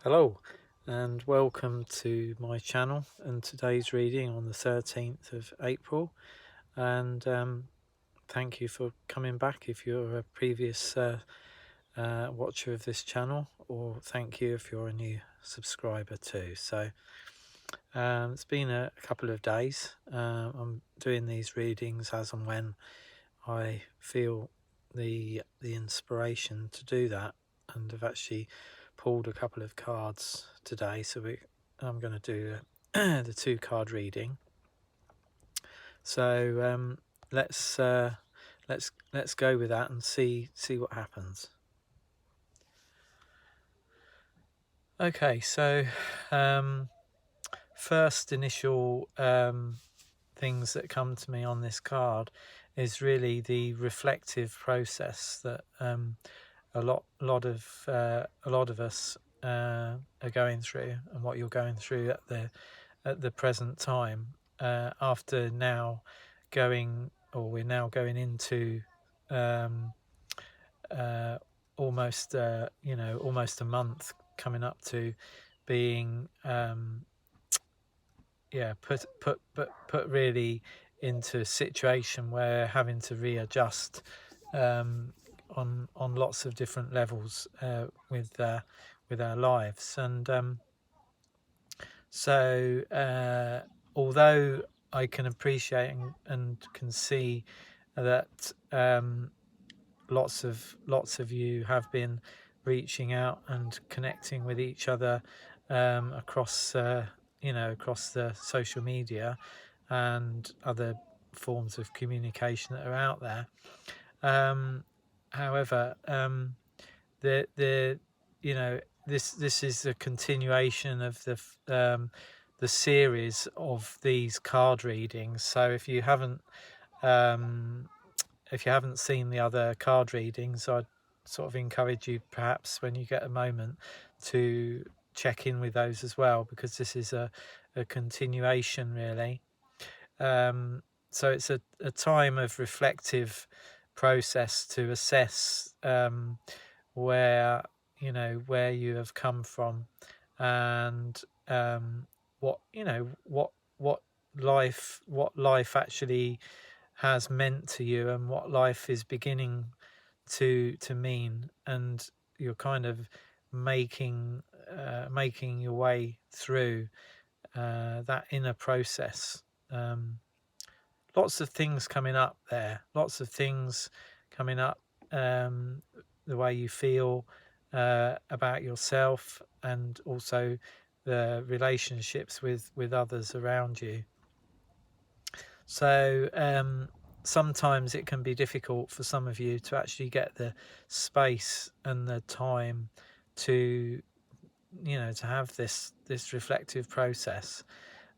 Hello and welcome to my channel and today's reading on the 13th of April, and thank you for coming back if you're a previous watcher of this channel, or thank you if you're a new subscriber too. So it's been a couple of days. I'm doing these readings as and when I feel the inspiration to do that, and I've actually pulled a couple of cards today, so I'm going to do the 2-card reading. So let's go with that and see what happens. Okay, so first initial things that come to me on this card is really the reflective process that a lot of us are going through, and what you're going through at the present time, after now we're now going into almost almost a month coming up to being put really into a situation where having to readjust on lots of different levels with our lives. And so although I can appreciate and can see that lots of you have been reaching out and connecting with each other across across the social media and other forms of communication that are out there. However, the this is a continuation of the series of these card readings. So if you haven't seen the other card readings, I'd sort of encourage you, perhaps when you get a moment, to check in with those as well, because this is a continuation, really. So it's a time of reflective process to assess where you have come from, and what life actually has meant to you, and what life is beginning to mean. And you're kind of making your way through that inner process. Lots of things coming up there, lots of things coming up, the way you feel about yourself, and also the relationships with others around you. So sometimes it can be difficult for some of you to actually get the space and the time to to have this reflective process.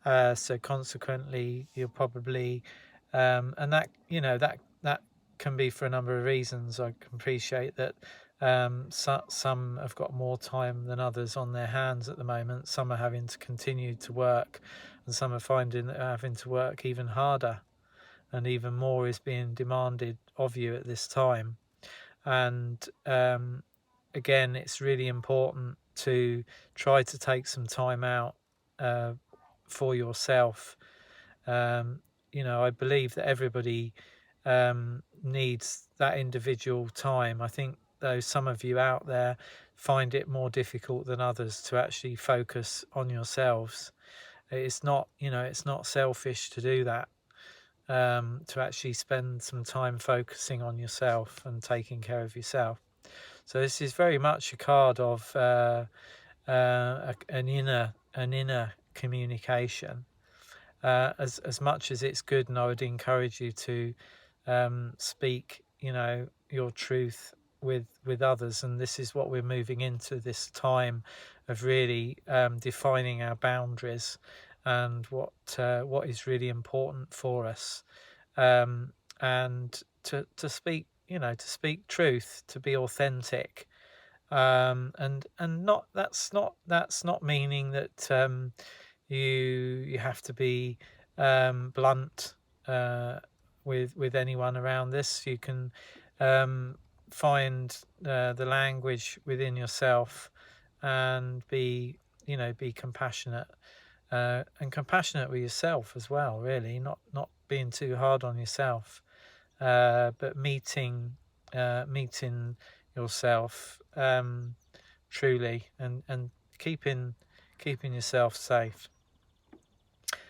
So consequently, you'll probably and that can be for a number of reasons. I can appreciate that some have got more time than others on their hands at the moment. Some are having to continue to work, and some are finding that they're having to work even harder, and even more is being demanded of you at this time. And again, it's really important to try to take some time out for yourself. I believe that everybody needs that individual time. I think, though, some of you out there find it more difficult than others to actually focus on yourselves. It's not selfish to do that, to actually spend some time focusing on yourself and taking care of yourself. So this is very much a card of an inner communication. As much as it's good, and I would encourage you to speak, your truth with others. And this is what we're moving into, this time of really defining our boundaries and what is really important for us, and to speak truth, to be authentic. And not that's not meaning that you have to be blunt with anyone around this. You can find the language within yourself and be compassionate, and compassionate with yourself as well, really, not being too hard on yourself, but meeting yourself truly, and keeping yourself safe.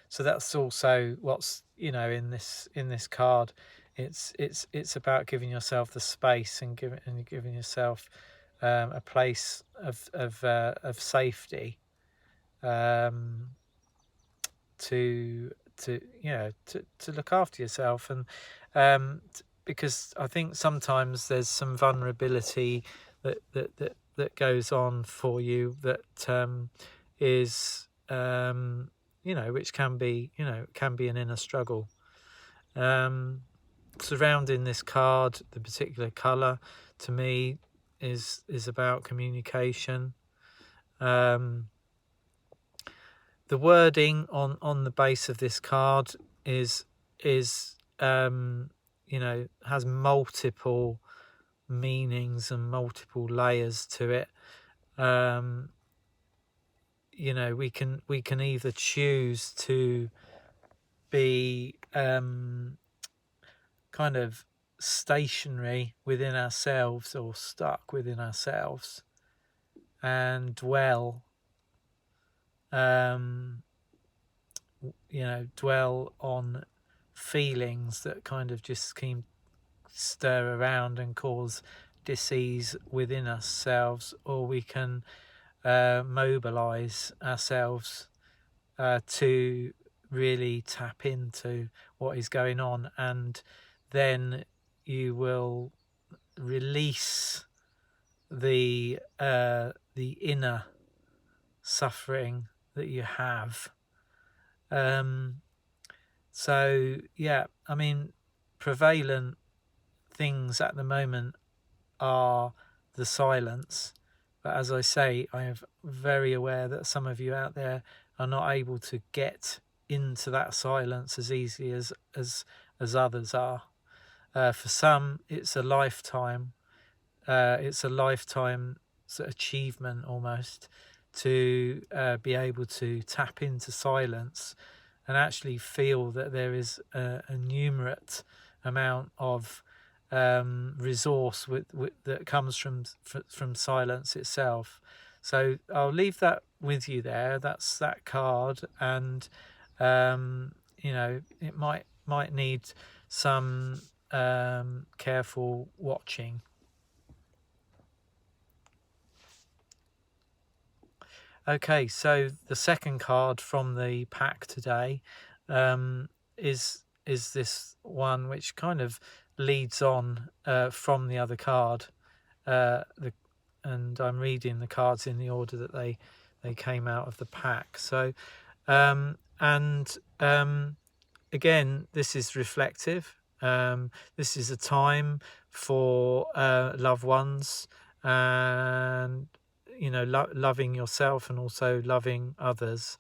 So that's also what's in this card. It's about giving yourself the space and giving yourself a place of safety, to look after yourself, and because I think sometimes there's some vulnerability that goes on for you, that is which can be an inner struggle. Surrounding this card, the particular color, to me, is about communication. The wording on the base of this card is has multiple meanings and multiple layers to it. We can either choose to be kind of stationary within ourselves, or stuck within ourselves, and dwell on feelings that kind of just can stir around and cause disease within ourselves, or we can mobilize ourselves to really tap into what is going on, and then you will release the inner suffering that you have. So yeah, I mean, prevalent things at the moment are the silence, but as I say, I am very aware that some of you out there are not able to get into that silence as easily as others are. For some, it's a lifetime. It's a lifetime achievement almost, to be able to tap into silence and actually feel that there is a numerate amount of resource that comes from silence itself. So I'll leave that with you there. That's that card, and it might need some careful watching. Okay, so the second card from the pack today is this one, which kind of leads on from the other card, and I'm reading the cards in the order that they came out of the pack. So again, this is reflective. This is a time for loved ones, and loving yourself and also loving others.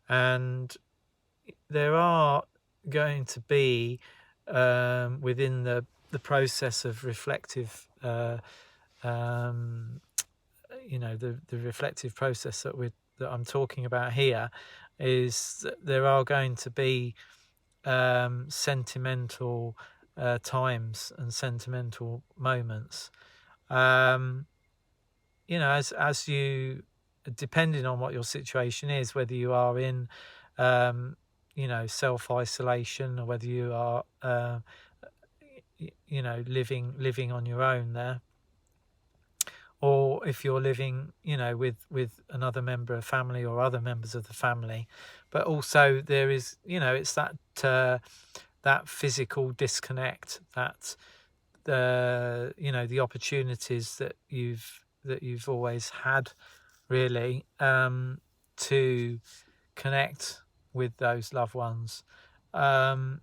And there are going to be within the process of reflective, the reflective process that I'm talking about here, is that there are going to be sentimental times and sentimental moments. As you, depending on what your situation is, whether you are in self-isolation, or whether you are living on your own there, or if you're living with another member of family or other members of the family. But also there is it's that that physical disconnect, that the opportunities that you've always had, really, to connect with those loved ones, and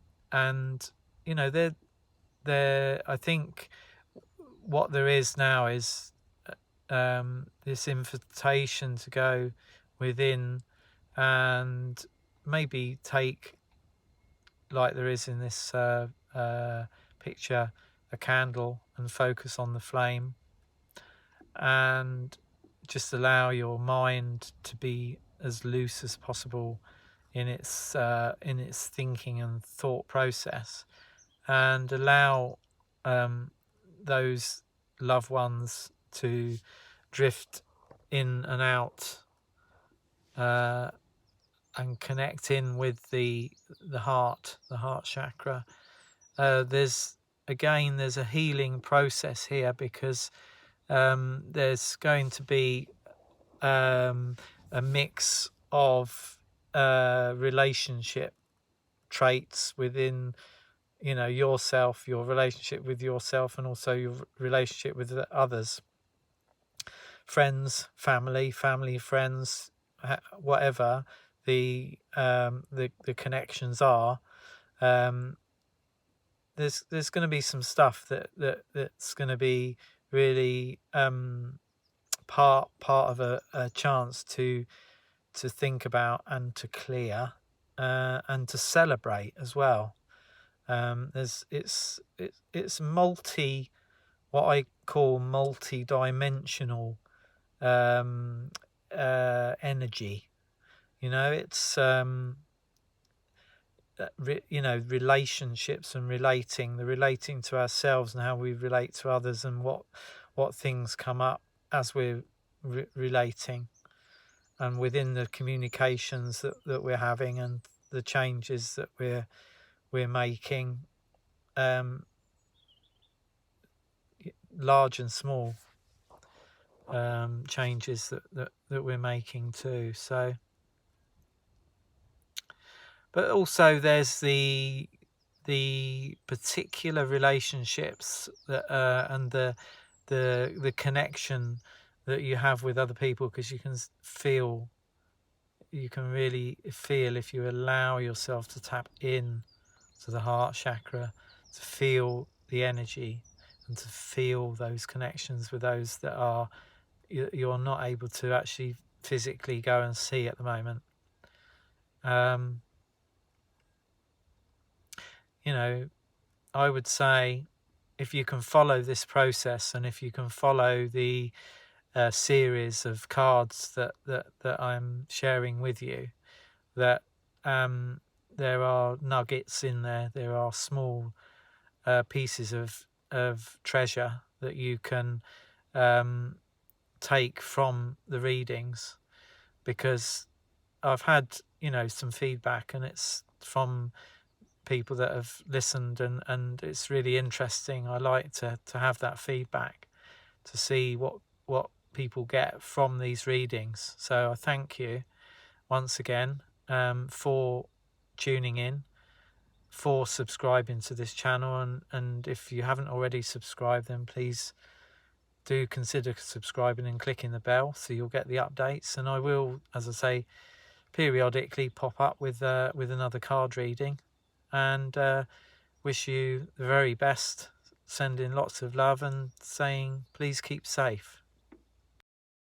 they're I think what there is now is this invitation to go within and maybe take, like there is in this picture, a candle, and focus on the flame, and just allow your mind to be as loose as possible in its thinking and thought process, and allow those loved ones to drift in and out, and connect in with the heart chakra. There's a healing process here, because there's going to be a mix of relationship traits within yourself, your relationship with yourself, and also your relationship with others, friends, family, friends, whatever the connections are. There's going to be some stuff that's going to be really part of a chance to think about and to clear, and to celebrate as well. It's what I call multi-dimensional energy. It's relationships and relating to ourselves, and how we relate to others, and what things come up as we're relating, and within the communications that we're having, and the changes that we're making, large and small changes that we're making too. So, but also there's the particular relationships that and the connection that you have with other people, because you can really feel, if you allow yourself to tap in to the heart chakra, to feel the energy and to feel those connections with those that you're not able to actually physically go and see at the moment. I would say, if you can follow this process, and if you can follow the series of cards that I'm sharing with you, that there are nuggets in there. There are small pieces of treasure that you can take from the readings, because I've had some feedback, and it's from people that have listened, and it's really interesting. I like to have that feedback, to see what people get from these readings. So I thank you once again for tuning in, for subscribing to this channel, and if you haven't already subscribed, then please do consider subscribing and clicking the bell, so you'll get the updates. And I will, as I say, periodically pop up with another card reading, and wish you the very best, sending lots of love and saying please keep safe.